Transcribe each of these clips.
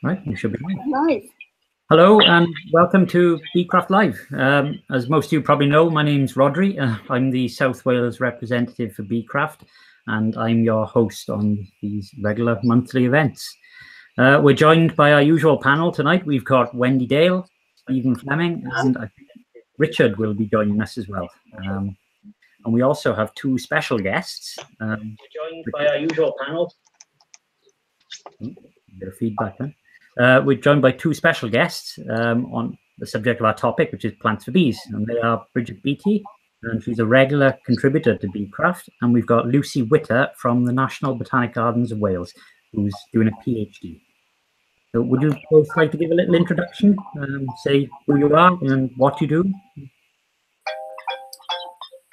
Right, you should be live. Live. Hello and welcome to Beecraft Live. As most of you probably know, my name's Rodri. I'm the South Wales representative for Beecraft, and I'm your host on these regular monthly events. We're joined by our usual panel tonight. We've got Wendy Dale, Stephen Fleming, and I think Richard will be joining us as well. And we also have two special guests. We're joined by our usual panel. A bit of feedback then. We're joined by two special guests on the subject of our topic, which is plants for bees. And they are Bridget Beattie, and she's a regular contributor to Beecraft. And we've got Lucy Witter from the National Botanic Gardens of Wales, who's doing a PhD. So would you both like to give a little introduction, say who you are and what you do?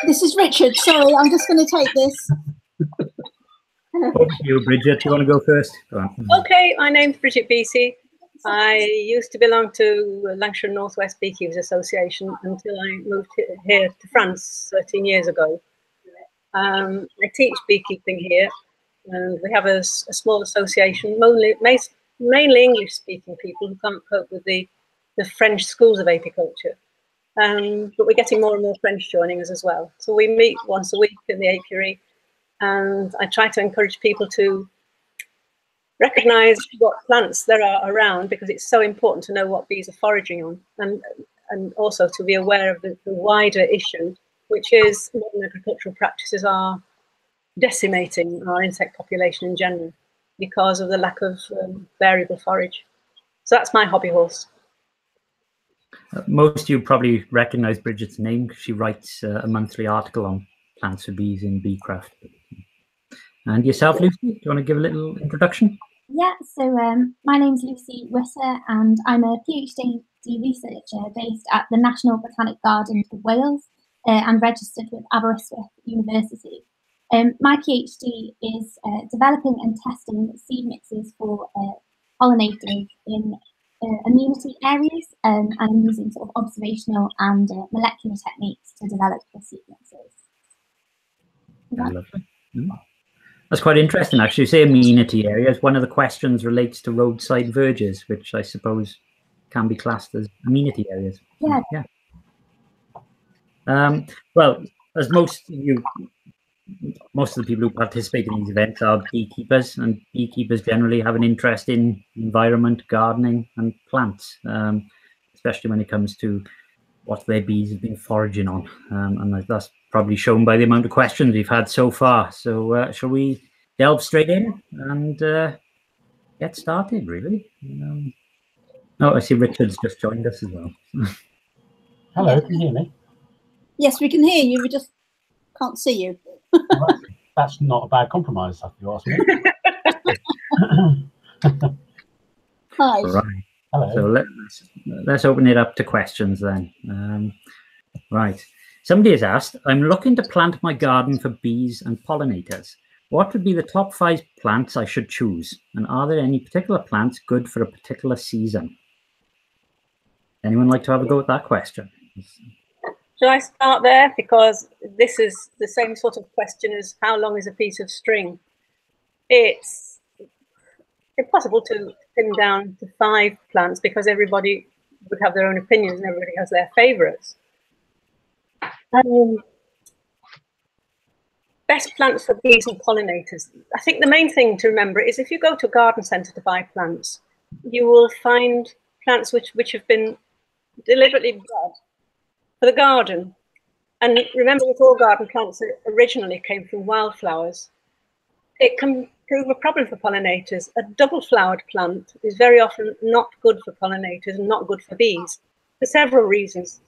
This is Richard. Sorry, I'm just going to take this. Over to you, Bridget. Do you want to go first? Go on. Okay, my name's Bridget Beattie. I used to belong to Lancashire North West Beekeepers Association until I moved here to France 13 years ago. I teach beekeeping here, and we have a small association, mainly English-speaking people who can't cope with the French schools of apiculture. But we're getting more and more French joining us as well. So we meet once a week in the apiary, and I try to encourage people to recognise what plants there are around, because it's so important to know what bees are foraging on, and also to be aware of the wider issue, which is modern agricultural practices are decimating our insect population in general because of the lack of variable forage. So that's my hobby horse. Most of you probably recognise Bridget's name because she writes a monthly article on plants for bees in Beecraft. And yourself, Lucy, do you want to give a little introduction? Yeah, so my name's Lucy Witter, and I'm a PhD researcher based at the National Botanic Gardens of Wales and registered with Aberystwyth University. My PhD is developing and testing seed mixes for pollinators in amenity areas, and I'm using sort of observational and molecular techniques to develop the seed mixes. Lovely. That's quite interesting, actually. You say amenity areas. One of the questions relates to roadside verges, which I suppose can be classed as amenity areas. Yeah. Well, as most of the people who participate in these events are beekeepers, and beekeepers generally have an interest in environment, gardening, and plants, especially when it comes to what their bees have been foraging on. And that's probably shown by the amount of questions we've had so far. So shall we delve straight in and get started, really? I see Richard's just joined us as well. Hello, can you hear me? Yes, we can hear you. We just can't see you. Well, that's not a bad compromise, if you ask me. Hi. Right. Hello. So let's open it up to questions then. Right. Somebody has asked, I'm looking to plant my garden for bees and pollinators. What would be the top 5 plants I should choose? And are there any particular plants good for a particular season? Anyone like to have a go at that question? Shall I start there? Because this is the same sort of question as how long is a piece of string? It's impossible to pin down to 5 plants because everybody would have their own opinions and everybody has their favourites. Best plants for bees and pollinators. I think the main thing to remember is if you go to a garden centre to buy plants, you will find plants which have been deliberately bred for the garden. And remember that all garden plants originally came from wildflowers. It can prove a problem for pollinators. A double-flowered plant is very often not good for pollinators and not good for bees for several reasons.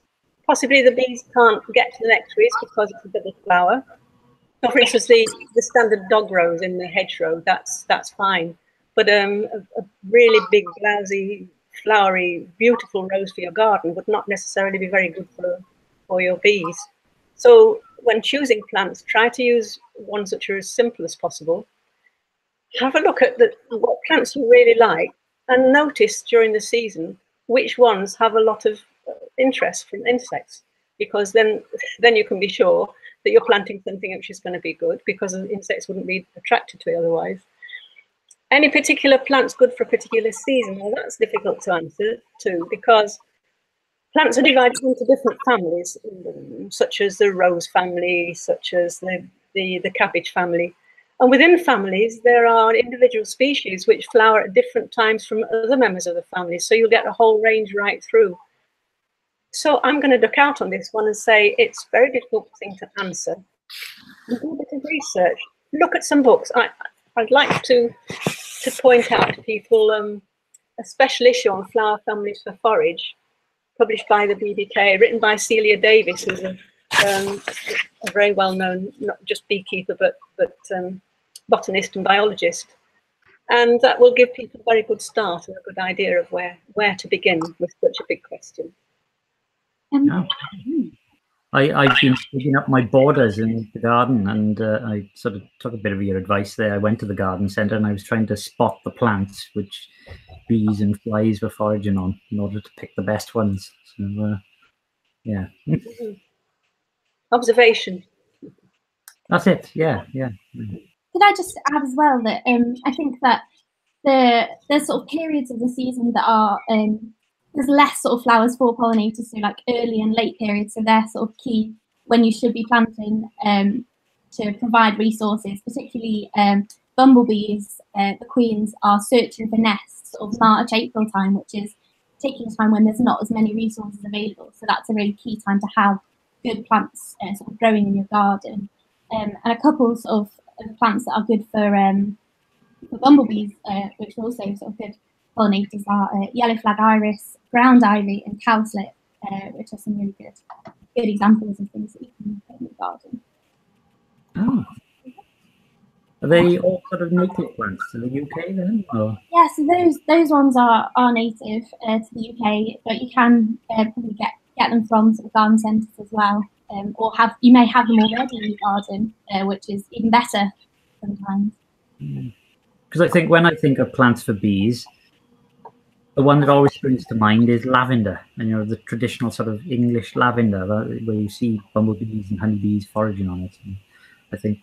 Possibly the bees can't get to the nectaries because it's a double flower. So for instance, the standard dog rose in the hedgerow, that's fine. But a really big, blousy, flowery, beautiful rose for your garden would not necessarily be very good for your bees. So when choosing plants, try to use ones that are as simple as possible. Have a look at what plants you really like and notice during the season which ones have a lot of interest from insects, because then you can be sure that you're planting something which is going to be good, because the insects wouldn't be attracted to it otherwise. Any particular plant's good for a particular season? Well, that's difficult to answer too, because plants are divided into different families, such as the rose family, such as the cabbage family. And within families, there are individual species which flower at different times from other members of the family. So you'll get a whole range right through. So I'm going to duck out on this one and say it's a very difficult thing to answer. Do a bit of research. Look at some books. I'd like to point out to people a special issue on flower families for forage, published by the BBK, written by Celia Davis, who's a very well-known, not just beekeeper, but botanist and biologist. And that will give people a very good start and a good idea of where to begin with such a big question. I've been picking up my borders in the garden, and I sort of took a bit of your advice there. I went to the garden centre and I was trying to spot the plants which bees and flies were foraging on in order to pick the best ones. So, yeah. Observation. That's it. Yeah. Could I just add as well that I think that there's sort of periods of the season that are there's less sort of flowers for pollinators, so like early and late periods, so they're sort of key when you should be planting to provide resources, particularly bumblebees, the queens are searching for nests sort of March, April time, which is particularly a time when there's not as many resources available. So that's a really key time to have good plants sort of growing in your garden. And a couple sort of plants that are good for bumblebees, which are also sort of good pollinators, are yellow flag iris, ground ivy, and cowslip, which are some really good examples of things that you can put in your garden. Oh. Are they all sort of native plants to the UK then? Or? Yeah, so those ones are native to the UK, but you can probably get them from sort of garden centres as well, or you may have them already in your garden, which is even better sometimes. Because I think when I think of plants for bees, the one that always springs to mind is lavender, and the traditional sort of English lavender, where you see bumblebees and honeybees foraging on it. And I think,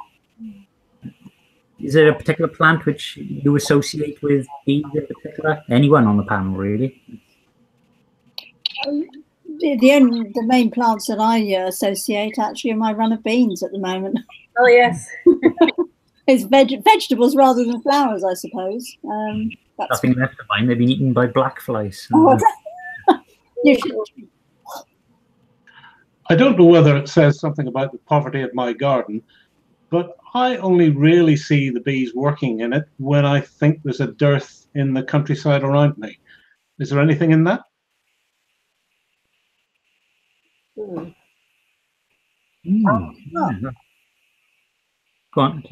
is there a particular plant which you associate with bees in particular? Anyone on the panel, really? The main plants that I associate actually are my run of beans at the moment. Oh yes. It's vegetables rather than flowers, I suppose. Nothing left of mine. They've been eaten by black flies. I don't know whether it says something about the poverty of my garden, but I only really see the bees working in it when I think there's a dearth in the countryside around me. Is there anything in that? Go on.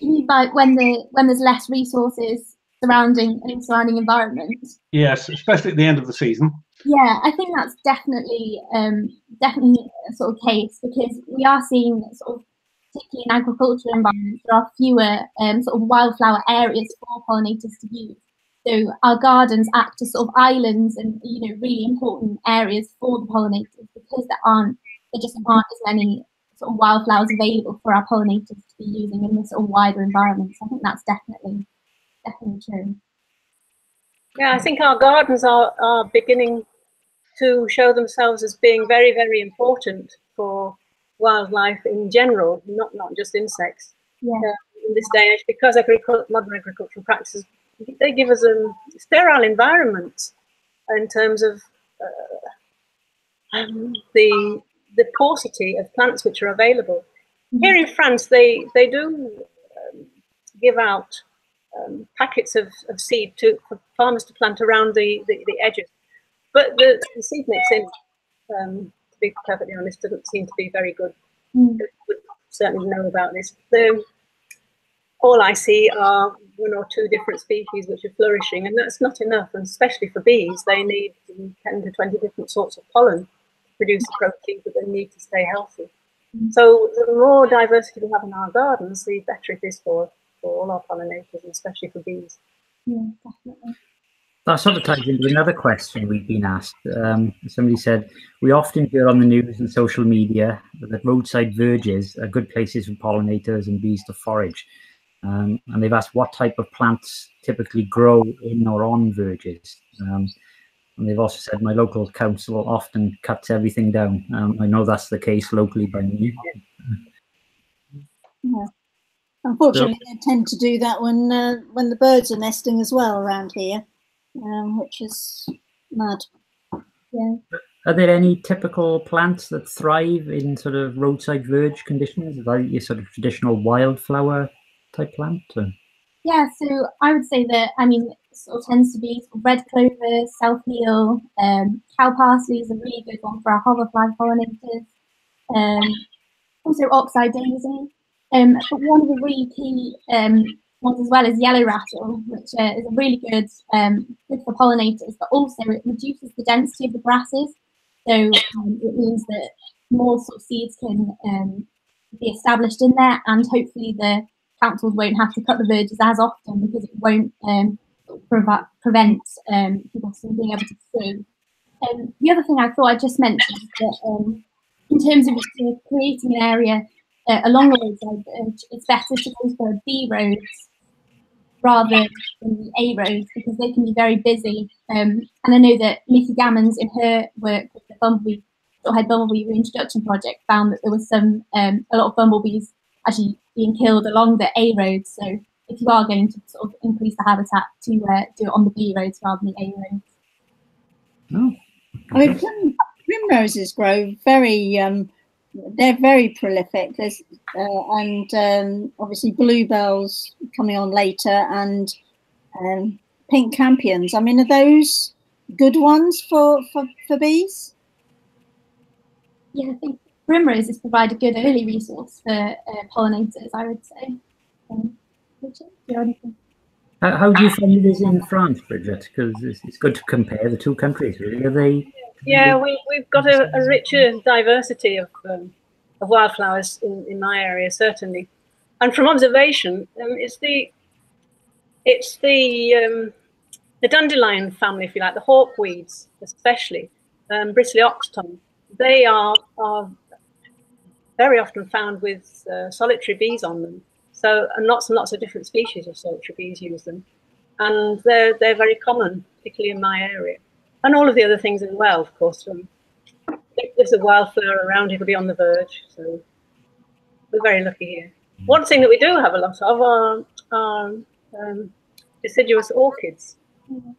Like when there's less resources surrounding environment. Yes, especially at the end of the season. Yeah, I think that's definitely a sort of case, because we are seeing sort of, particularly in agricultural environments, there are fewer sort of wildflower areas for pollinators to use. So our gardens act as sort of islands and really important areas for the pollinators, because there just aren't as many sort of wildflowers available for our pollinators to be using in this sort of wider environment. So I think that's definitely true. Yeah, I think our gardens are beginning to show themselves as being very, very important for wildlife in general, not just insects. Yeah. In this day and age, because modern agricultural practices, they give us a sterile environment in terms of the paucity of plants which are available. Here in France, they do give out packets of seed for farmers to plant around the edges, but the seed mixing, to be perfectly honest, doesn't seem to be very good. Would certainly know about this. All I see are 1 or 2 different species which are flourishing, and that's not enough. And especially for bees, they need 10 to 20 different sorts of pollen to produce the proteins that they need to stay healthy. So the more diversity we have in our gardens, the better it is for all our pollinators, and especially for bees. Yeah, definitely. That sort of ties into another question we've been asked. Somebody said, we often hear on the news and social media that roadside verges are good places for pollinators and bees to forage. and they've asked what type of plants typically grow in or on verges. And they've also said my local council often cuts everything down. I know that's the case locally by me. Yeah. Unfortunately, they tend to do that when the birds are nesting as well around here, which is mad. Yeah. Are there any typical plants that thrive in sort of roadside verge conditions? Like your sort of traditional wildflower type plant? Or? Yeah, so I would say that, I mean, it sort of tends to be red clover, self-heal, cow parsley is a really good one for our hoverfly pollinators. Also oxeye daisy. But one of the really key ones as well is yellow rattle, which is a really good for pollinators, but also it reduces the density of the grasses. So it means that more sort of seeds can be established in there, and hopefully the councils won't have to cut the verges as often because it won't prevent people from being able to sow. The other thing I thought I'd just mention is that in terms of creating an area along the roadside verge, it's better to go for B roads rather than the A roads because they can be very busy. And I know that Mickey Gammons in her work with the bumblebee, Storehead Bumblebee Reintroduction Project, found that there was a lot of bumblebees actually being killed along the A roads. So if you are going to sort of increase the habitat, to do it on the B roads rather than the A roads. Oh. I mean, primroses grow very. They're very prolific. There's and obviously bluebells coming on later, and pink campions. I mean, are those good ones for bees? Yeah, I think primroses provide a good early resource for pollinators, I would say. Bridget, do you have anything? How do you find this in France, Bridget? Because it's good to compare the two countries, really. Are they? Yeah, we've got a richer diversity of wildflowers in my area, certainly. And from observation, it's the dandelion family, if you like, the hawkweeds especially, bristly oxtongue. They are very often found with solitary bees on them. So, and lots of different species of solitary bees use them. And they're very common, particularly in my area. And all of the other things as well, of course. If there's a wildflower around, it'll be on the verge. So we're very lucky here. One thing that we do have a lot of are deciduous orchids.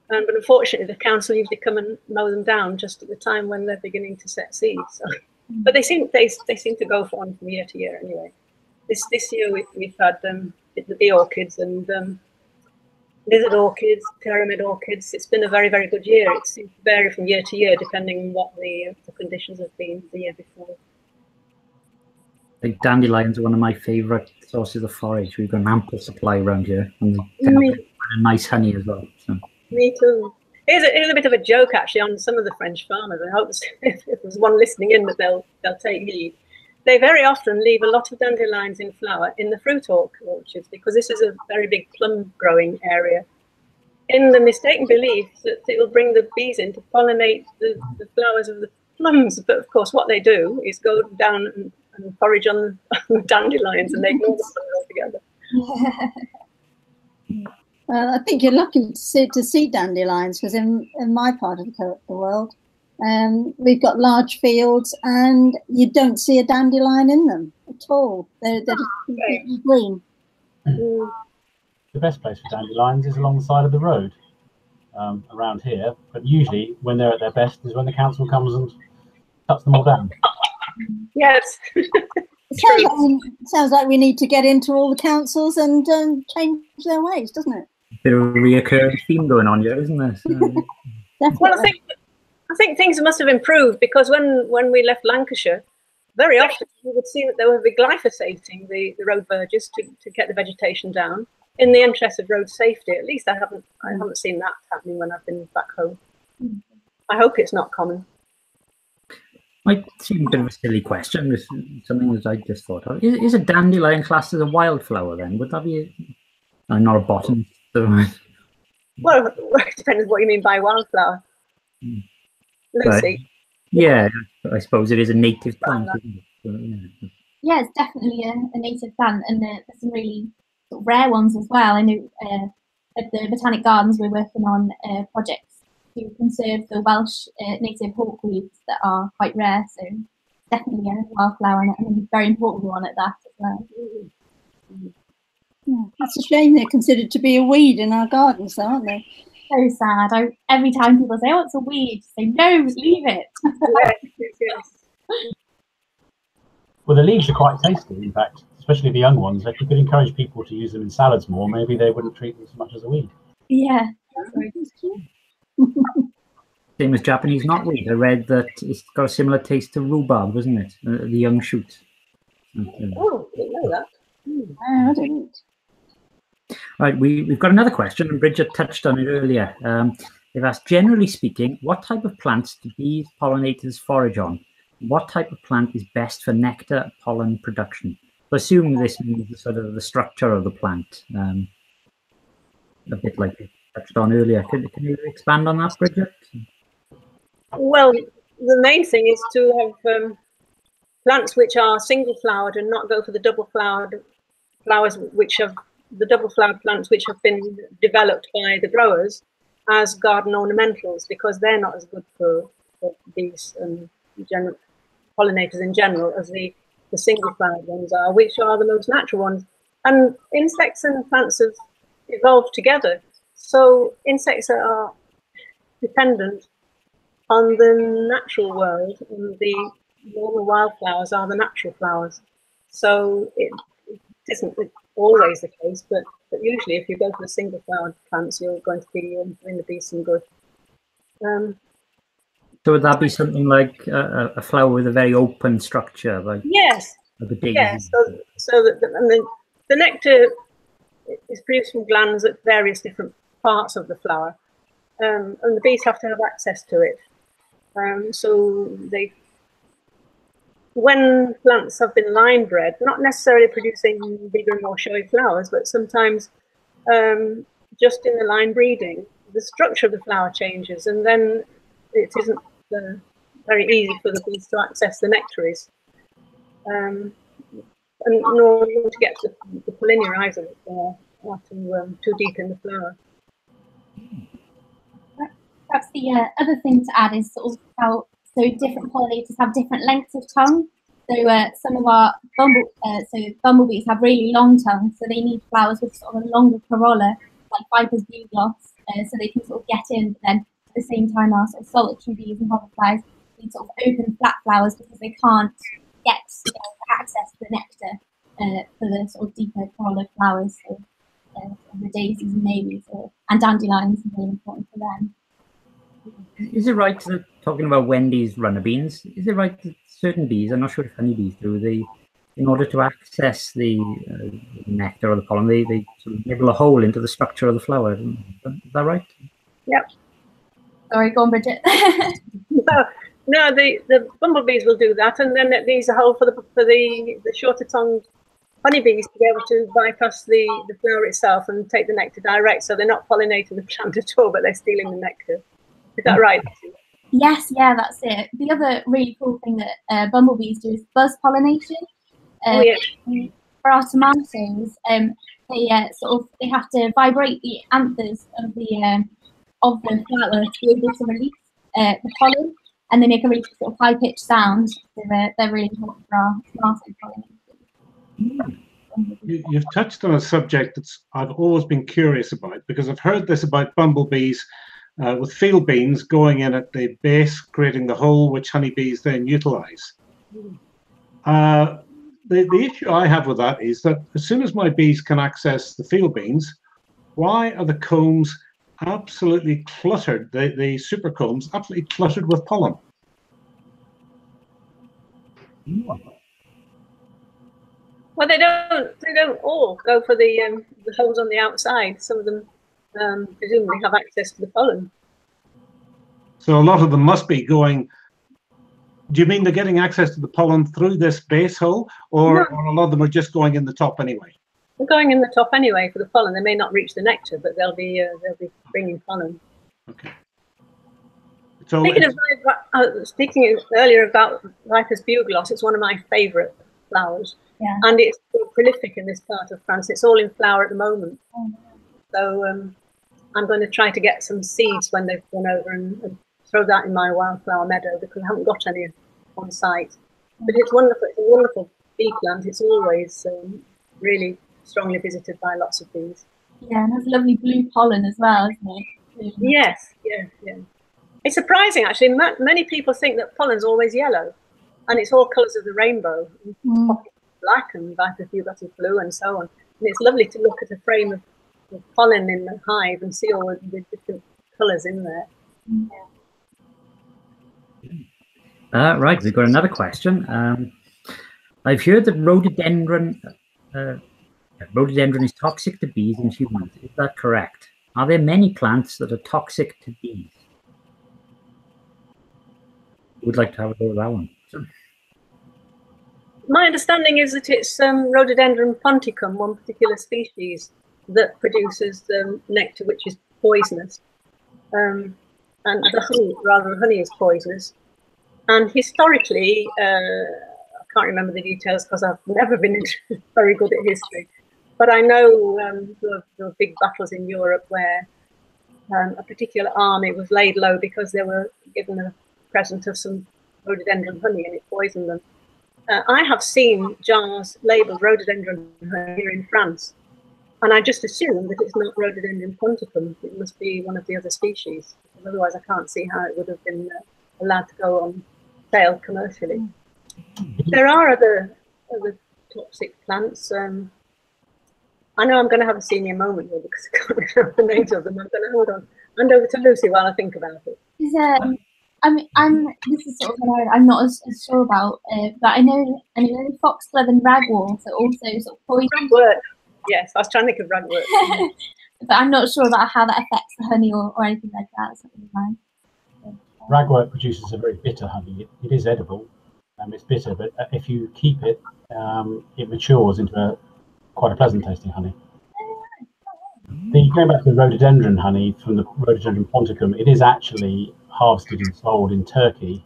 But unfortunately, the council usually come and mow them down just at the time when they're beginning to set seeds. So, but they seem to go on from year to year anyway. This year we've had the bee orchids and lizard orchids, pyramid orchids. It's been a very, very good year. It seems to vary from year to year depending on what the conditions have been the year before. I think dandelions are one of my favourite sources of forage. We've got an ample supply around here, and they tend to get nice honey as well. So. Me too. Here's a bit of a joke actually on some of the French farmers. I hope if there's one listening in that they'll take heed. They very often leave a lot of dandelions in flower in the fruit orchards because this is a very big plum growing area. In the mistaken belief that it will bring the bees in to pollinate the flowers of the plums, but of course what they do is go down and forage on the dandelions and they ignore the plums altogether. I think you're lucky to see dandelions because in my part of the world, we've got large fields and you don't see a dandelion in them at all. They're just completely green. The best place for dandelions is along the side of the road around here, but usually when they're at their best is when the council comes and cuts them all down. Yes. Sounds like we need to get into all the councils and change their ways, doesn't it? Bit of a reoccurring theme going on here, isn't there? Well, I think things must have improved because when we left Lancashire, very often you would see that they were glyphosating the road verges to get the vegetation down in the interest of road safety. At least I haven't seen that happening when I've been back home. I hope it's not common. Might seem a bit of a silly question. This is something that I just thought of. Is a dandelion classed as a wildflower then? Would that be? I'm not a botanist. So. Well, it depends on what you mean by wildflower. Lucy. Right. Yeah, I suppose it is a native plant. Isn't it? So, Yeah, it's definitely a native plant, and there's some really sort of rare ones as well. I know at the Botanic Gardens we're working on projects to conserve the Welsh native hawkweeds that are quite rare. So definitely a wildflower and a very important one at that as well. Yeah, it's a shame they're considered to be a weed in our gardens, though, aren't they? So sad. Every time people say, "Oh, it's a weed," I say, "No, leave it." Yes. Well, the leaves are quite tasty, in fact, especially the young ones. If you could encourage people to use them in salads more, maybe they wouldn't treat them so much as a weed. Yeah. Same as Japanese knotweed. I read that it's got a similar taste to rhubarb, doesn't it? The young shoot. Oh, I didn't know that. I didn't. Right, we've got another question, and Bridget touched on it earlier. They've asked, generally speaking, what type of plants do bees pollinators forage on? What type of plant is best for nectar pollen production? So assume this means the sort of the structure of the plant, a bit like you touched on earlier. Can you expand on that, Bridget? Well, the main thing is to have plants which are single flowered and not go for the double flowered flowers, which have the double flowered plants which have been developed by the growers as garden ornamentals, because they're not as good for bees and pollinators in general as the single flowered ones are, which are the most natural ones. And insects and plants have evolved together. So insects are dependent on the natural world, and the normal wildflowers are the natural flowers. So it isn't always the case, but usually if you go for the single flowered plants, you're going to be doing the bees some good. So would that be something like a flower with a very open structure? Like yes. Like a daisy? Yes. So that the nectar is produced from glands at various different parts of the flower, and the bees have to have access to it. So when plants have been line bred, not necessarily producing bigger and more showy flowers, but sometimes just in the line breeding, the structure of the flower changes, and then it isn't very easy for the bees to access the nectaries, and nor to get to the pollinia either. Not too deep in the flower. Perhaps the other thing to add is sort of how different pollinators have different lengths of tongue. So some of our bumblebees have really long tongues, so they need flowers with sort of a longer corolla, like Viper's bugloss, so they can sort of get in. But then at the same time, our sort of solitary bees and hoverflies need sort of open, flat flowers because they can't get access to the nectar for the sort of deeper corolla flowers. So the daisies and mavies and dandelions are really important for them. Is it right that, talking about Wendy's runner beans, is it right that certain bees, I'm not sure if honeybees do, in order to access the nectar or the pollen, they sort of nibble a hole into the structure of the flower? Is that right? Yep. Sorry, go on, Bridget. No, the bumblebees will do that, and then it leaves a hole for the shorter tongued honeybees to be able to bypass the flower itself and take the nectar direct, so they're not pollinating the plant at all, but they're stealing the nectar. Is that right? Yes, yeah, that's it. The other really cool thing that bumblebees do is buzz pollination. For our tomatoes, they have to vibrate the anthers of the flower to be able to release the pollen, and they make a really sort of high pitched sound. So they're really important for our tomato pollination. You've touched on a subject that I've always been curious about, because I've heard this about bumblebees with field beans going in at the base, creating the hole which honeybees then utilize. The issue I have with that is that as soon as my bees can access the field beans, why are the combs absolutely cluttered, the super combs absolutely cluttered with pollen? Well, they don't all go for the holes on the outside. Some of them presumably have access to the pollen. So a lot of them must be going. Do you mean they're getting access to the pollen through this base hole, or a lot of them are just going in the top anyway? They're going in the top anyway for the pollen. They may not reach the nectar, but they'll be bringing pollen. Okay. So speaking earlier about Viper's bugloss, it's one of my favourite flowers. Yeah. And it's so prolific in this part of France. It's all in flower at the moment. Oh. So I'm going to try to get some seeds when they've gone over and throw that in my wildflower meadow, because I haven't got any on site. But it's wonderful. It's a wonderful bee plant. It's always really strongly visited by lots of bees. Yeah, and has lovely blue pollen as well, isn't it? Yes, yeah. It's surprising, actually. Many people think that pollen's always yellow, and it's all colours of the rainbow. Black and viper-fugative blue and so on. And it's lovely to look at a frame of pollen in the hive and see all the different colours in there. Right, we've got another question. I've heard that rhododendron is toxic to bees and humans. Is that correct? Are there many plants that are toxic to bees? Would like to have a go at that one. My understanding is that it's Rhododendron ponticum, one particular species, that produces nectar which is poisonous. And the honey is poisonous. And historically, I can't remember the details because I've never been very good at history. But I know there were big battles in Europe where a particular army was laid low because they were given a present of some rhododendron honey and it poisoned them. I have seen jars labelled rhododendron honey here in France, and I just assume that it's not Rhododendron ponticum. It must be one of the other species. Otherwise, I can't see how it would have been allowed to go on sale commercially. There are other toxic plants. I know I'm going to have a senior moment here because I can't remember the names of them. I'm going to hand over to Lucy while I think about it. This is sort of an area I'm not as sure about, but I know foxglove and ragwort are also sort of poison. Ragwort. Yes, I was trying to think of ragwort. But I'm not sure about how that affects the honey or anything like that. Ragwort produces a very bitter honey. It is edible, it's bitter, but if you keep it, it matures into quite a pleasant tasting honey. Going back to the rhododendron honey from the Rhododendron ponticum, it is actually harvested and sold in Turkey,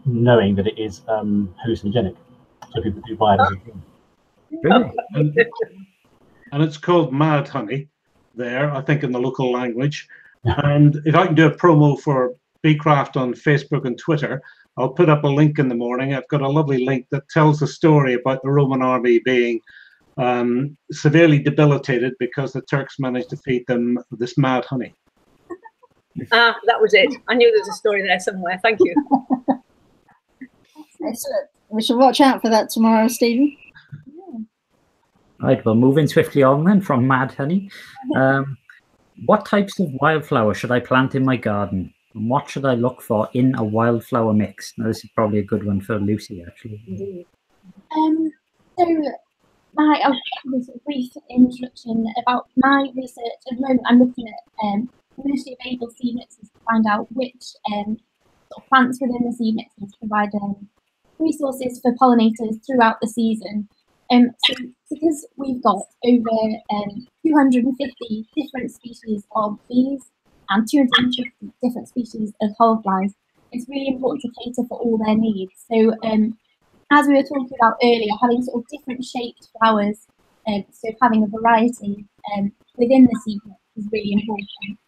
knowing that it is hallucinogenic. So people do buy it as a drink. Really? And it's called mad honey there, I think, in the local language. And if I can do a promo for Beecraft on Facebook and Twitter, I'll put up a link in the morning. I've got a lovely link that tells the story about the Roman army being severely debilitated because the Turks managed to feed them this mad honey. Ah, that was it. I knew there was a story there somewhere. Thank you. Excellent. We should watch out for that tomorrow, Stephen. Right, well, moving swiftly on then from mad honey. What types of wildflower should I plant in my garden? And what should I look for in a wildflower mix? Now, this is probably a good one for Lucy, actually. Indeed. I'll give a brief introduction about my research. At the moment, I'm looking at commercially available seed mixes to find out which sort of plants within the seed mixes provide resources for pollinators throughout the season. So because we've got over 250 different species of bees and 250 different species of wholeflies, it's really important to cater for all their needs. So as we were talking about earlier, having sort of different shaped flowers, so having a variety within the seed mix is really important.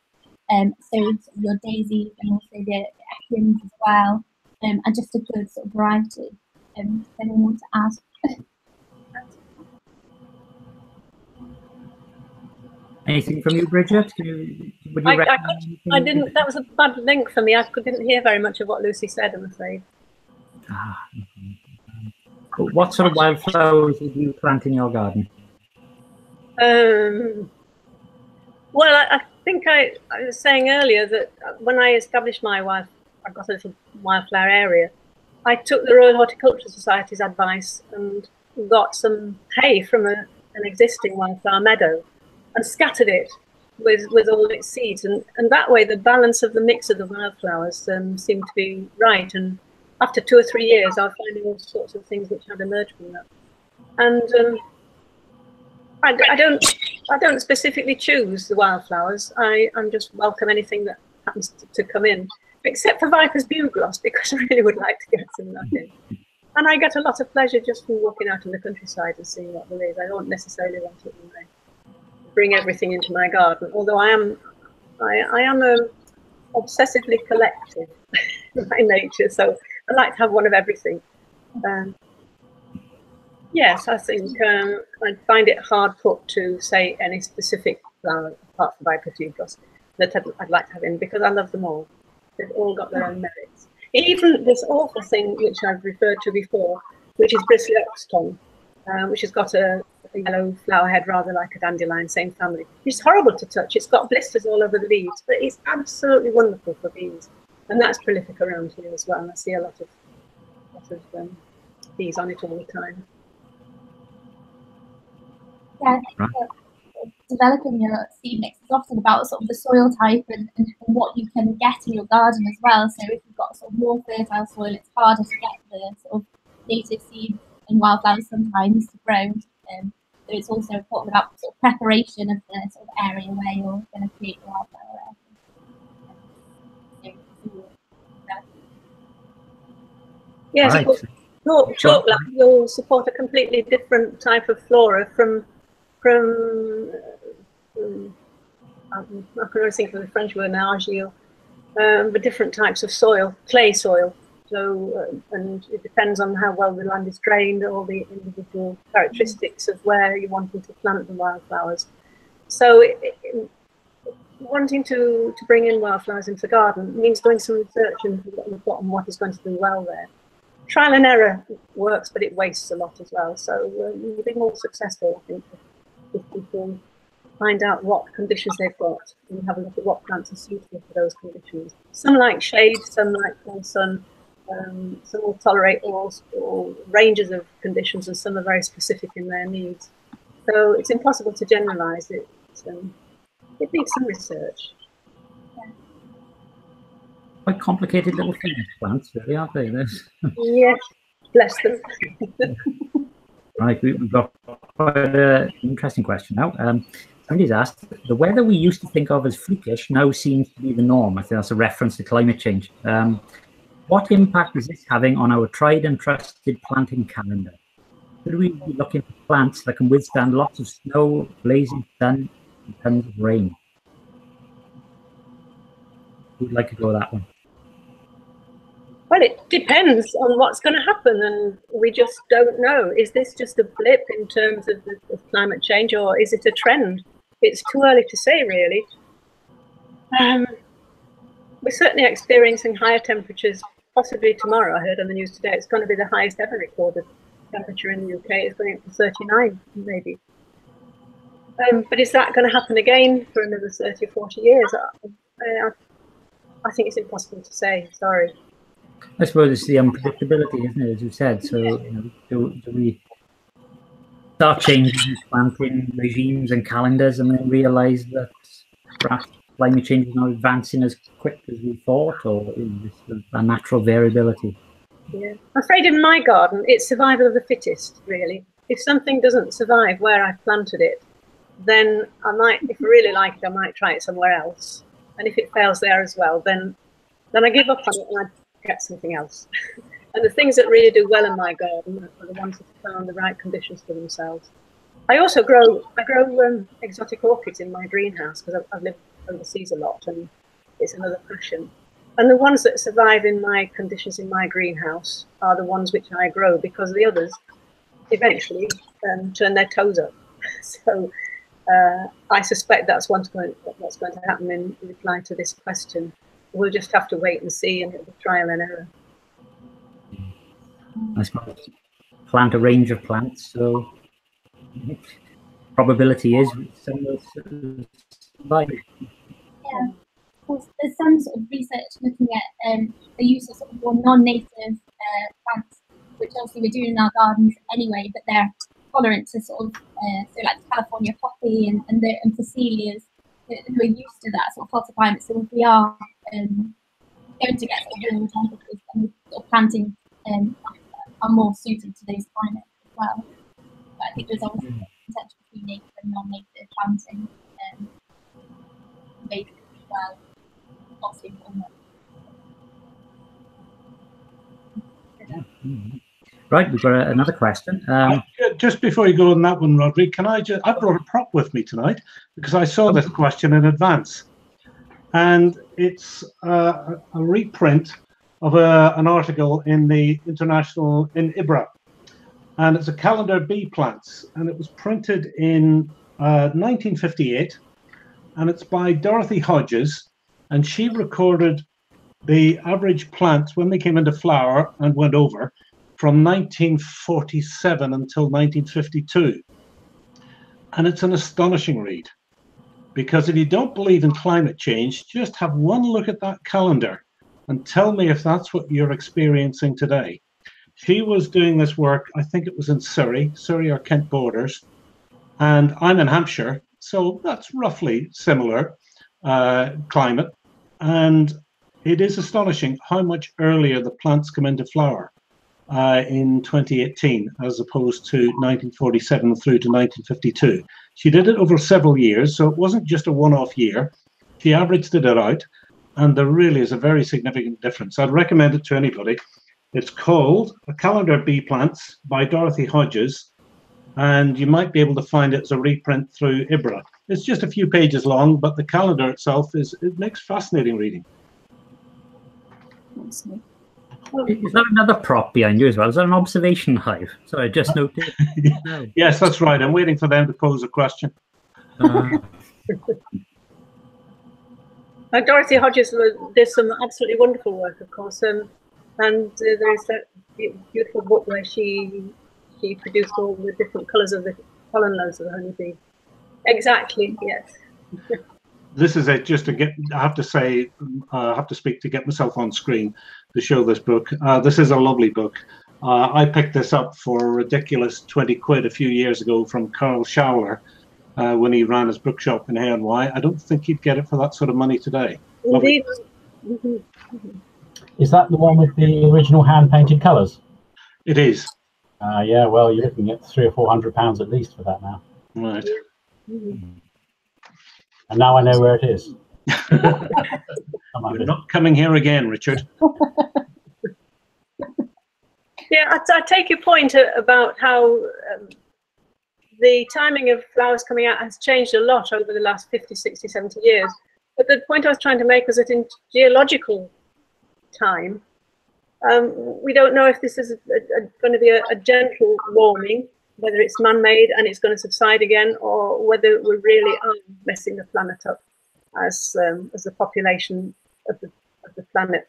So your daisies and also the equins as well, and just a good sort of variety. Does anyone want to ask? Anything from you, Bridget? I didn't. That was a bad link for me. I didn't hear very much of what Lucy said, I'm afraid. What sort of wildflowers do you plant in your garden? Well, I think I was saying earlier that when I established my I've got a little wildflower area, I took the Royal Horticultural Society's advice and got some hay from an existing wildflower meadow and scattered it with all its seeds, and that way the balance of the mix of the wildflowers seemed to be right. And after 2 or 3 years, I was finding all sorts of things which had emerged from that. And I don't specifically choose the wildflowers. I'm just welcome anything that happens to come in, except for Viper's bugloss, because I really would like to get some of that in. And I get a lot of pleasure just from walking out in the countryside and seeing what there is. I don't necessarily want to bring everything into my garden, although I am obsessively collective by nature, so I like to have one of everything. Yes, I think I find it hard put to say any specific flower apart from Vipertubros that I'd like to have in, because I love them all. They've all got their own merits. Even this awful thing which I've referred to before, which is bristly oxtongue, which has got a yellow flower head rather like a dandelion, same family. It's horrible to touch. It's got blisters all over the leaves, but it's absolutely wonderful for bees. And that's prolific around here as well. I see a lot of bees on it all the time. Yeah, I think developing your seed mix is often about sort of the soil type and what you can get in your garden as well. So if you've got sort of more fertile soil, it's harder to get the sort of native seeds and wildflowers sometimes to grow. So it's also important about sort of preparation of the sort of area where you're going to create the wildflower area. Yes, Right. you'll support a completely different type of flora from I can always think of the French word now, argile, but different types of soil, clay soil. So, and it depends on how well the land is drained, all the individual characteristics of where you're wanting to plant the wildflowers. So, wanting to bring in wildflowers into the garden means doing some research into what is going to do well there. Trial and error works, but it wastes a lot as well. So, you'll be more successful, I think, if people find out what conditions they've got and have a look at what plants are suitable for those conditions. Some like shade, some like full sun, some will tolerate all ranges of conditions, and some are very specific in their needs. So it's impossible to generalize it. It needs some research. Quite complicated little things, plants, really, aren't they? Yes, bless them. Right, we've got quite an interesting question now. Somebody's asked, the weather we used to think of as freakish now seems to be the norm. I think that's a reference to climate change. What impact is this having on our tried and trusted planting calendar? Should we be looking for plants that can withstand lots of snow, blazing sun, and tons of rain? Who'd like to go with that one? Well, it depends on what's going to happen, and we just don't know. Is this just a blip in terms of climate change, or is it a trend? It's too early to say, really. We're certainly experiencing higher temperatures, possibly tomorrow. I heard on the news today it's going to be the highest ever recorded temperature in the UK. It's going up to 39, maybe. But is that going to happen again for another 30 or 40 years? I think it's impossible to say. Sorry. I suppose it's the unpredictability, isn't it, as you said? So, do we start changing planting regimes and calendars and then realise that perhaps climate change is not advancing as quick as we thought, or is this a natural variability? Yeah, I'm afraid in my garden, it's survival of the fittest, really. If something doesn't survive where I've planted it, then I might, if I really like it, I might try it somewhere else. And if it fails there as well, then I give up on it and I get something else. And the things that really do well in my garden are the ones that have found the right conditions for themselves. I also grow exotic orchids in my greenhouse because I've lived overseas a lot and it's another passion. And the ones that survive in my conditions in my greenhouse are the ones which I grow, because the others eventually turn their toes up. So I suspect that's what's going to happen in reply to this question. We'll just have to wait and see, and it'll be trial and error. I suppose plant a range of plants, so probability is some will survive. Yeah, of course, there's some sort of research looking at the use of sort of more non-native plants, which obviously we're doing in our gardens anyway, but they're tolerant to sort of so like California poppy and Phacelias who are used to that sort of hotter climate. So if we are going to get sort of warmer temperatures, and sort of planting are more suited to those climates as well. But I think there's always potential between native and non-native planting bases as well. Right, we've got another question. Just before you go on that one, Rodri, I brought a prop with me tonight because I saw this question in advance. And it's a reprint of an article in the International, in IBRA. And it's a calendar bee plants. And it was printed in 1958. And it's by Dorothy Hodges. And she recorded the average plants when they came into flower and went over from 1947 until 1952. And it's an astonishing read. Because if you don't believe in climate change, just have one look at that calendar and tell me if that's what you're experiencing today. She was doing this work, I think it was in Surrey or Kent borders, and I'm in Hampshire, so that's roughly similar climate. And it is astonishing how much earlier the plants come into flower in 2018 as opposed to 1947 through to 1952. She did it over several years, so it wasn't just a one-off year. She averaged it out, and there really is a very significant difference. I'd recommend it to anybody. It's called A Calendar of Bee Plants by Dorothy Hodges, and you might be able to find it as a reprint through IBRA. It's just a few pages long, but the calendar itself it makes fascinating reading. Is that another prop behind you as well? Is that an observation hive? Sorry, I just noticed. No. Yes, that's right. I'm waiting for them to pose a question. Dorothy Hodges did some absolutely wonderful work, of course, and there's that beautiful book where she produced all the different colours of the pollen loads of the honeybee. Exactly, yes. This is it. Just to get, I have to say, I have to speak to get myself on screen to show this book. This is a lovely book. I picked this up for a ridiculous 20 quid a few years ago from Carl Schauler when he ran his bookshop in Hay-on-Wye. I don't think he'd get it for that sort of money today. Indeed. Is that the one with the original hand-painted colours? It is. Yeah, well, you're looking at £300 or £400 at least for that now. Right. And now I know where it is. You're not coming here again, Richard. Yeah, I take your point about how the timing of flowers coming out has changed a lot over the last 50, 60, 70 years. But the point I was trying to make was that in geological time, we don't know if this is going to be a gentle warming, whether it's man-made and it's going to subside again, or whether we really are messing the planet up as the population of the planet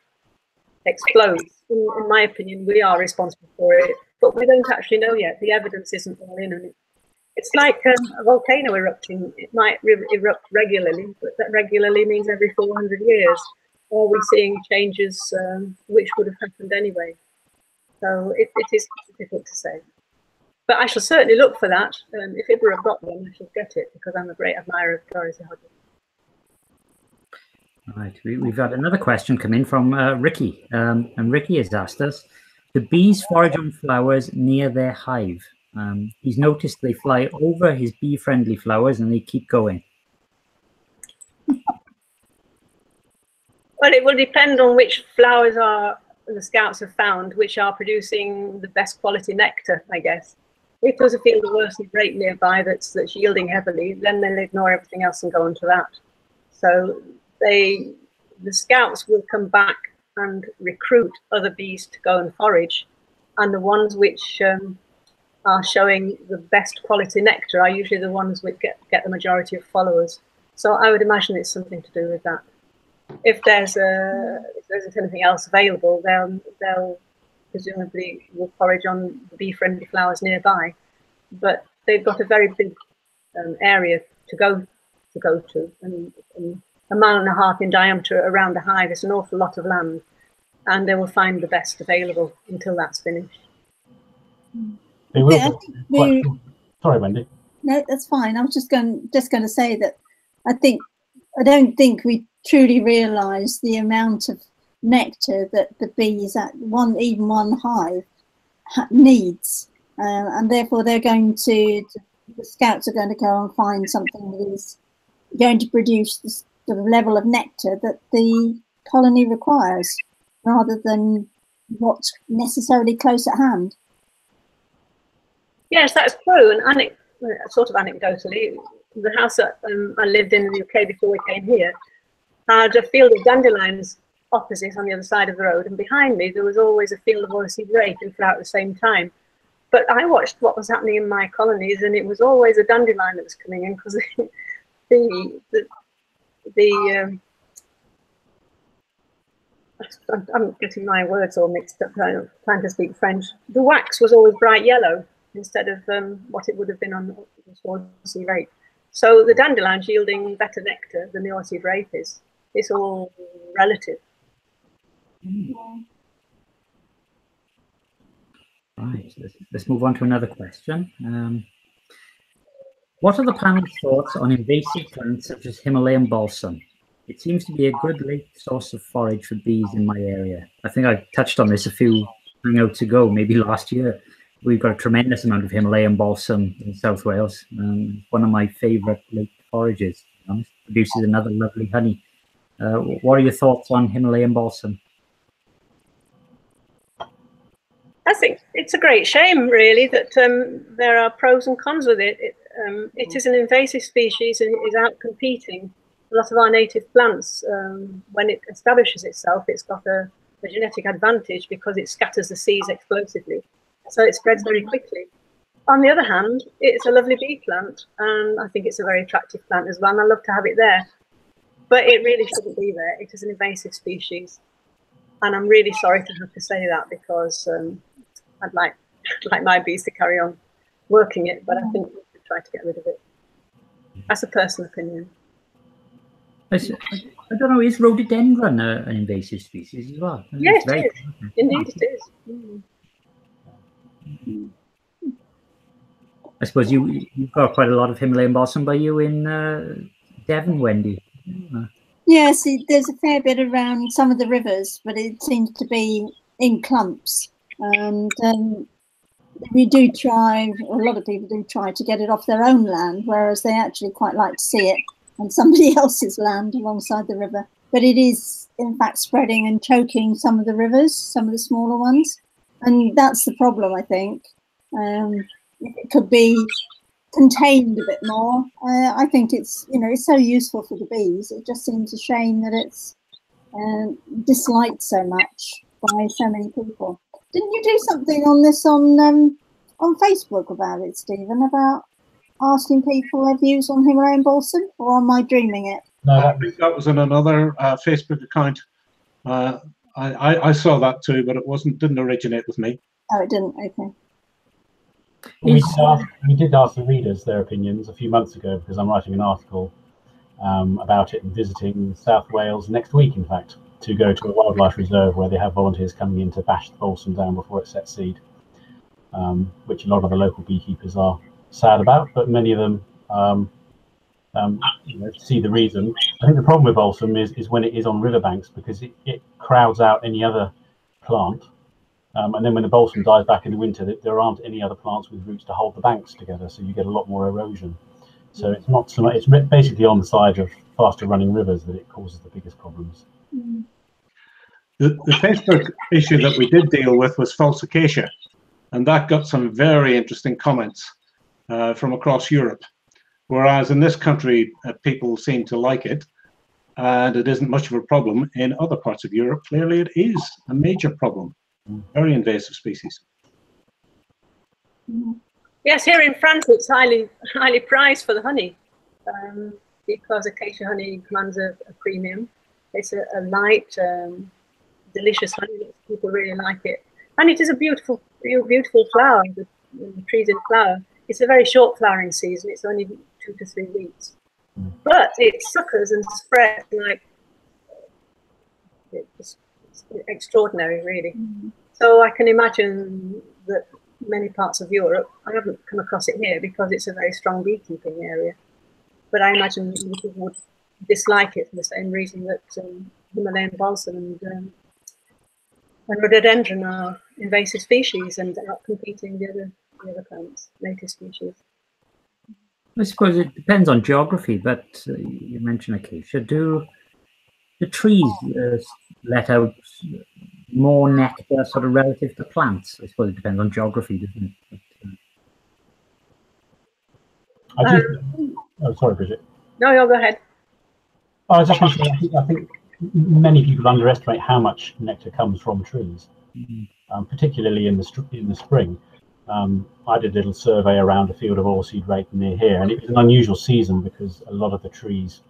explodes. In my opinion, we are responsible for it, but we don't actually know yet. The evidence isn't all in, and it's like a volcano erupting. It might erupt regularly, but that regularly means every 400 years. Are we seeing changes which would have happened anyway? So it is difficult to say. But I shall certainly look for that. If IBRA have got one, I shall get it because I'm a great admirer of Dorothy Hodges. Right, we've had another question come in from Ricky, and Ricky has asked us, do bees forage on flowers near their hive? He's noticed they fly over his bee-friendly flowers and they keep going. Well, it will depend on which flowers the scouts have found, which are producing the best quality nectar, I guess. If there's a field of worsted grape nearby that's yielding heavily, then they'll ignore everything else and go on to that. So the scouts will come back and recruit other bees to go and forage, and the ones which are showing the best quality nectar are usually the ones which get the majority of followers. So I would imagine it's something to do with that. If there's anything else available, they'll presumably will forage on the bee-friendly flowers nearby. But they've got a very big area to go to, and a mile and a half in diameter around the hive is an awful lot of land, and they will find the best available until that's finished. Sorry, Wendy. No, that's fine. I was just going to say that I don't think we truly realise the amount of nectar that the bees at even one hive needs, and therefore they're going to the scouts are going to go and find something that is going to produce the sort of level of nectar that the colony requires, rather than what's necessarily close at hand. Yes, that's true. And sort of anecdotally, the house that I lived in the UK before we came here had a field of dandelions opposite on the other side of the road, and behind me there was always a field of oilseed rape in flower at the same time. But I watched what was happening in my colonies, and it was always a dandelion that was coming in, because I'm getting my words all mixed up. I'm trying to speak French. The wax was always bright yellow instead of what it would have been on the oilseed rape. So the dandelion's yielding better nectar than the oilseed rape is. It's all relative. Right, let's move on to another question. What are the panel's thoughts on invasive plants such as Himalayan balsam? It seems to be a good late source of forage for bees in my area. I think I touched on this a few hangouts ago, maybe last year. We've got a tremendous amount of Himalayan balsam in South Wales. One of my favourite late forages, to be honest. Produces another lovely honey. What are your thoughts on Himalayan balsam? I think it's a great shame, really, that there are pros and cons with it. It is an invasive species and it is out competing a lot of our native plants. When it establishes itself, it's got a genetic advantage because it scatters the seeds explosively, so it spreads very quickly. On the other hand, it's a lovely bee plant, and I think it's a very attractive plant as well, and I love to have it there. But it really shouldn't be there. It is an invasive species, and I'm really sorry to have to say that, because I'd like my bees to carry on working it, but I think we should try to get rid of it. That's a personal opinion. I don't know, is rhododendron an invasive species as well? Yes, it is. Indeed it is. I suppose you've got quite a lot of Himalayan balsam by you in Devon, Wendy. Yes, there's a fair bit around some of the rivers, but it seems to be in clumps. And we do try, a lot of people do try to get it off their own land, whereas they actually quite like to see it on somebody else's land alongside the river. But it is, in fact, spreading and choking some of the rivers, some of the smaller ones. And that's the problem, I think. It could be contained a bit more. I think it's, it's so useful for the bees. It just seems a shame that it's disliked so much by so many people. Didn't you do something on this on Facebook about it, Stephen, about asking people their views on Himalayan balsam, or am I dreaming it? No, I think that was in another Facebook account. I saw that too, but it didn't originate with me. Oh, it didn't. Okay. We did ask the readers their opinions a few months ago, because I'm writing an article about it and visiting South Wales next week, in fact, to go to a wildlife reserve where they have volunteers coming in to bash the balsam down before it sets seed, which a lot of the local beekeepers are sad about, but many of them see the reason. I think the problem with balsam is when it is on riverbanks, because it crowds out any other plant. And then when the balsam dies back in the winter, there aren't any other plants with roots to hold the banks together, so you get a lot more erosion. So it's not so much, it's basically on the side of faster running rivers that it causes the biggest problems. The Facebook issue that we did deal with was false acacia, and that got some very interesting comments from across Europe. Whereas in this country, people seem to like it, and it isn't much of a problem. In other parts of Europe, clearly it is a major problem. Very invasive species. Yes, here in France, it's highly prized for the honey, because acacia honey commands a premium. It's a light, delicious honey. People really like it, and it is a beautiful flower. The trees in flower. It's a very short flowering season. It's only 2 to 3 weeks, but it suckers and spreads like it's extraordinary, really. So I can imagine that many parts of Europe, I haven't come across it here because it's a very strong beekeeping area, but I imagine people would dislike it for the same reason that Himalayan balsam and rhododendron are invasive species and out competing the other plants, native species. I suppose it depends on geography, but you mentioned acacia. Do the trees let out more nectar sort of relative to plants? I suppose it depends on geography, doesn't it? I do. Oh, sorry, Bridget. No, you'll go ahead. I was just going to say, I think many people underestimate how much nectar comes from trees, particularly in the spring. I did a little survey around a field of oilseed rape near here, and it was an unusual season because a lot of the trees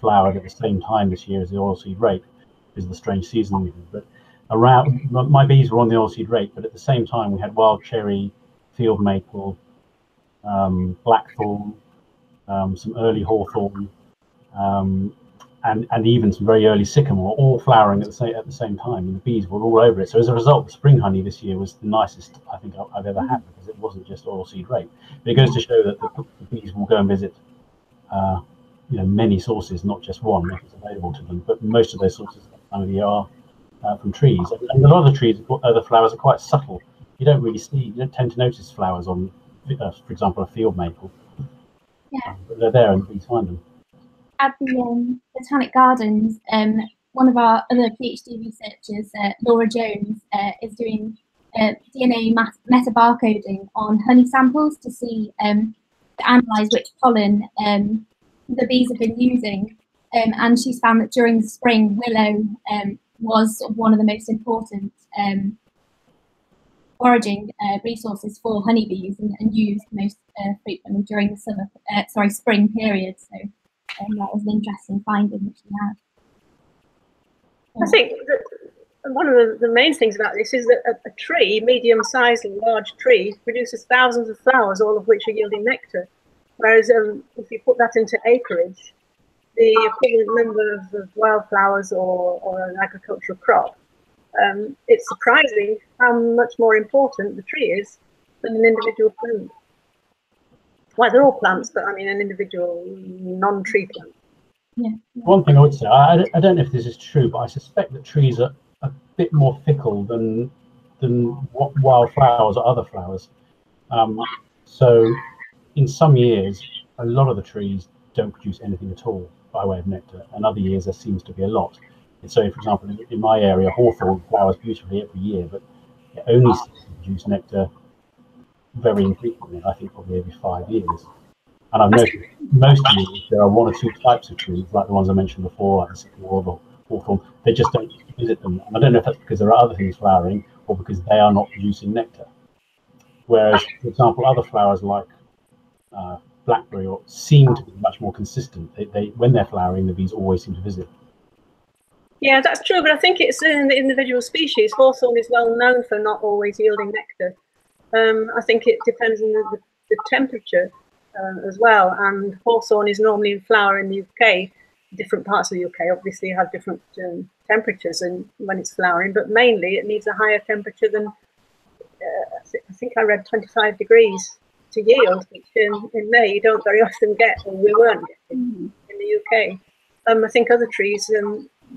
flowered at the same time this year as the oilseed rape, because of the strange season. But around, my bees were on the oilseed rape, but at the same time we had wild cherry, field maple, blackthorn, some early hawthorn, and even some very early sycamore, all flowering at the same time, and the bees were all over it. So as a result, the spring honey this year was the nicest I think I've ever had, because it wasn't just oilseed rape. But it goes to show that the bees will go and visit many sources, not just one, if it's available to them. But most of those sources at that time of the year are from trees, and a lot of the trees, the flowers are quite subtle. You don't tend to notice flowers on, for example, a field maple. Yeah. But they're there, and the bees find them. At the Botanic Gardens, one of our other PhD researchers, Laura Jones, is doing DNA metabarcoding on honey samples to see to analyse which pollen the bees have been using, and she's found that during the spring, willow was one of the most important foraging resources for honeybees, and used most frequently during the spring period. So that was an interesting finding that she had. I think that one of the main things about this is that a tree, medium-sized and large tree, produces thousands of flowers, all of which are yielding nectar. Whereas if you put that into acreage, the equivalent number of wildflowers or an agricultural crop, it's surprising how much more important the tree is than an individual plant. Well, they're all plants, but I mean an individual non-tree plant. Yeah. One thing I would say, I don't know if this is true, but I suspect that trees are a bit more fickle than wildflowers or other flowers. So in some years, a lot of the trees don't produce anything at all by way of nectar, and other years there seems to be a lot. And so, for example, in my area, hawthorn flowers beautifully every year, but it only seems to produce nectar very infrequently, I think probably every 5 years. And I've noticed most years there are one or two types of trees, like the ones I mentioned before, like the sycamore or the hawthorn. They just don't visit them. And I don't know if that's because there are other things flowering or because they are not producing nectar. Whereas, for example, other flowers like blackberry seem to be much more consistent. When they're flowering, the bees always seem to visit. Yeah, that's true, but I think it's in the individual species. Hawthorn is well known for not always yielding nectar. I think it depends on the temperature as well, and hawthorn is normally in flower in the UK. Different parts of the UK obviously have different temperatures and when it's flowering, but mainly it needs a higher temperature than, I think I read 25 degrees to yield, which in May you don't very often get, or we weren't getting in the UK. I think other trees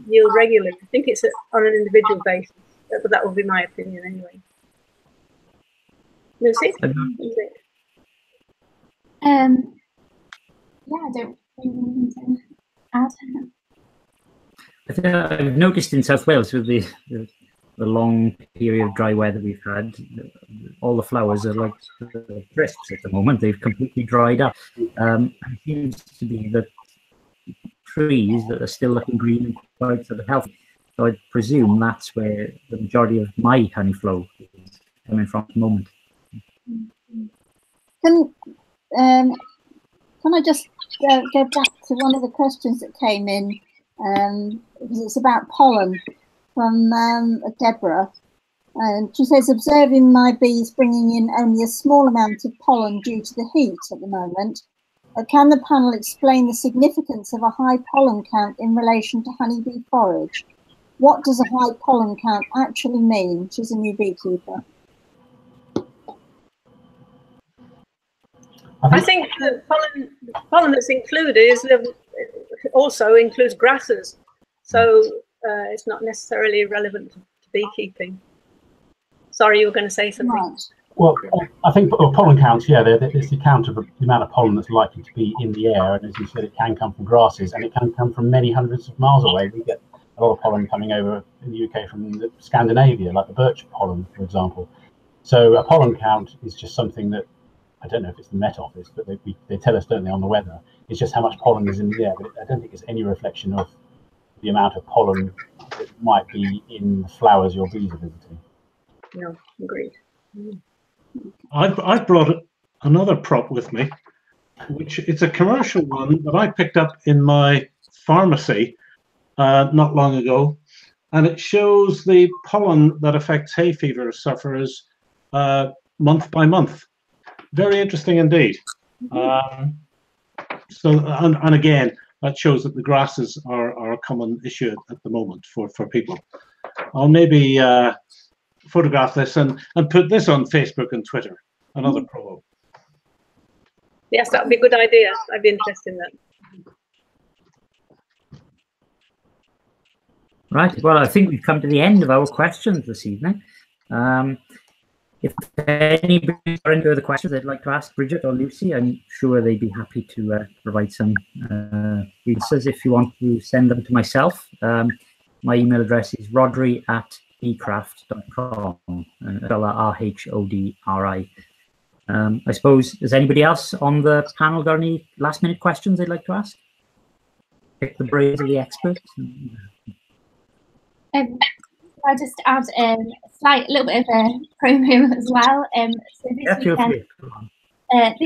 yield regularly. I think it's on an individual basis, but that would be my opinion anyway. Lucy? Yeah, I don't really need to add. I think I've noticed in South Wales with the long period of dry weather we've had, all the flowers are like crisps at the moment. They've completely dried up. It seems to be that trees that are still looking green and quite sort of healthy. So I presume that's where the majority of my honey flow is coming from at the moment. Can I just go back to one of the questions that came in, because it's about pollen, from Deborah. And she says, observing my bees bringing in only a small amount of pollen due to the heat at the moment, can the panel explain the significance of a high pollen count in relation to honeybee forage? What does a high pollen count actually mean? She's a new beekeeper. I think the pollen that's included also includes grasses, so it's not necessarily relevant to beekeeping. Sorry, you were going to say something. Right. Well, I think pollen counts, yeah, it's the count of the amount of pollen that's likely to be in the air, and as you said, it can come from grasses, and it can come from many hundreds of miles away. We get a lot of pollen coming over in the UK from Scandinavia, like the birch pollen, for example. So a pollen count is just something that I don't know if it's the Met Office, but they tell us, don't they, on the weather. It's just how much pollen is in the air, but I don't think it's any reflection of the amount of pollen that might be in the flowers your bees are visiting. No, agreed. I've brought another prop with me, which it's a commercial one that I picked up in my pharmacy not long ago, and it shows the pollen that affects hay fever sufferers month by month. Very interesting indeed. And again, that shows that the grasses are a common issue at the moment for people. I'll maybe photograph this and put this on Facebook and Twitter. Another promo. Yes, that would be a good idea. I'd be interested in that. Right. Well, I think we've come to the end of our questions this evening. If anybody has any further questions they'd like to ask Bridget or Lucy, I'm sure they'd be happy to provide some answers. If you want to send them to myself, my email address is rodri@beecraft.com, RHODRI. I suppose, has anybody else on the panel got any last-minute questions they'd like to ask? Pick the brains of the experts. I just add a little bit of a promo as well. So this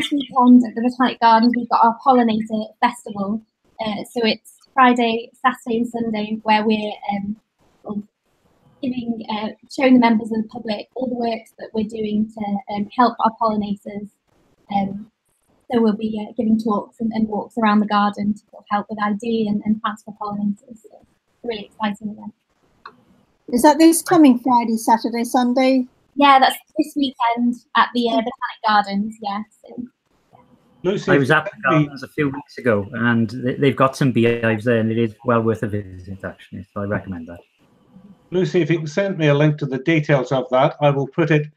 weekend at the Botanic Gardens, we've got our Pollinator Festival. So it's Friday, Saturday, and Sunday, where we're showing the members of the public all the works that we're doing to help our pollinators. So we'll be giving talks and walks around the garden to sort of help with ID and plants for pollinators. So it's a really exciting event. Is that this coming Friday, Saturday, Sunday? Yeah, that's this weekend at the Botanic Gardens, yes. Lucy, I was at the gardens a few weeks ago, and they've got some beehives there, and it is well worth a visit, actually, so I recommend that. Lucy, if you can send me a link to the details of that, I will put it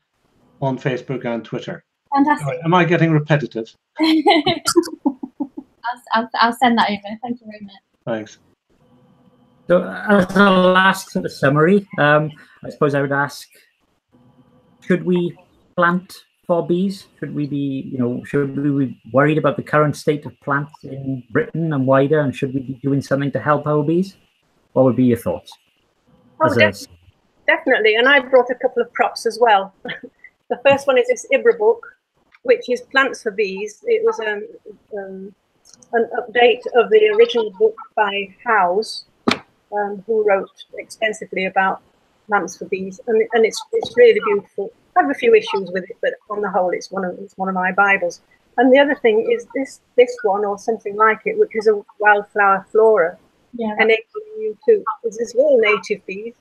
on Facebook and Twitter. Fantastic. Right, am I getting repetitive? I'll send that over. Thank you very much. Thanks. So as a last sort of summary, I suppose I would ask, should we plant for bees? Should we be, should we be worried about the current state of plants in Britain and wider, and should we be doing something to help our bees? What would be your thoughts? Oh, definitely. And I brought a couple of props as well. The first one is this IBRA book, which is Plants for Bees. It was an update of the original book by Howes, who wrote extensively about plants for bees, and it's really beautiful. I have a few issues with it, but on the whole, it's one of my Bibles. And the other thing is this one, or something like it, which is a wildflower flora, enabling you to. This is all native bees,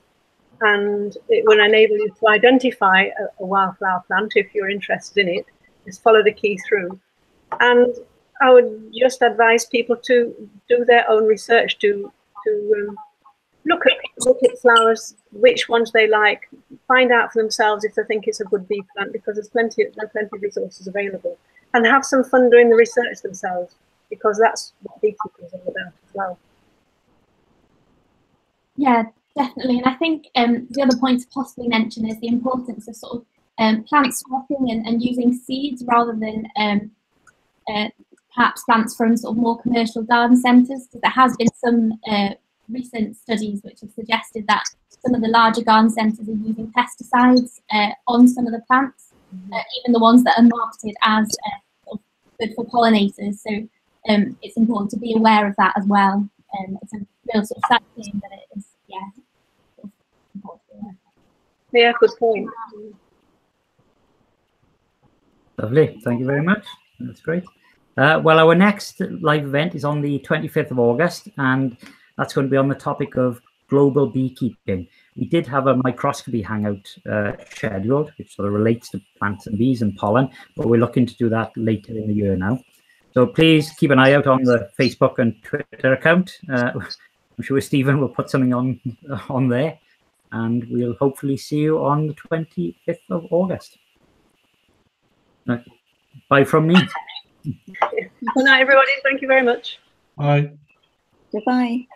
and it will enable you to identify a wildflower plant if you're interested in it. Just follow the key through, and I would just advise people to do their own research, to look at flowers, which ones they like, find out for themselves if they think it's a good bee plant, because there are plenty of resources available, and have some fun doing the research themselves, because that's what beekeeping is all about as well. Yeah, definitely. And I think the other point to possibly mention is the importance of sort of plant swapping and using seeds rather than perhaps plants from sort of more commercial garden centres, because there has been some recent studies which have suggested that some of the larger garden centres are using pesticides on some of the plants, even the ones that are marketed as sort of good for pollinators. So it's important to be aware of that as well. It's a real sort of sad thing, but it is, important. Yeah, good point. Lovely. Thank you very much. That's great. Well, our next live event is on the 25th of August, and that's going to be on the topic of global beekeeping. We did have a microscopy hangout scheduled, which sort of relates to plants and bees and pollen, but we're looking to do that later in the year now. So please keep an eye out on the Facebook and Twitter account. I'm sure Stephen will put something on there, and we'll hopefully see you on the 25th of August. Bye from me. Good night, everybody. Thank you very much. Bye. Goodbye.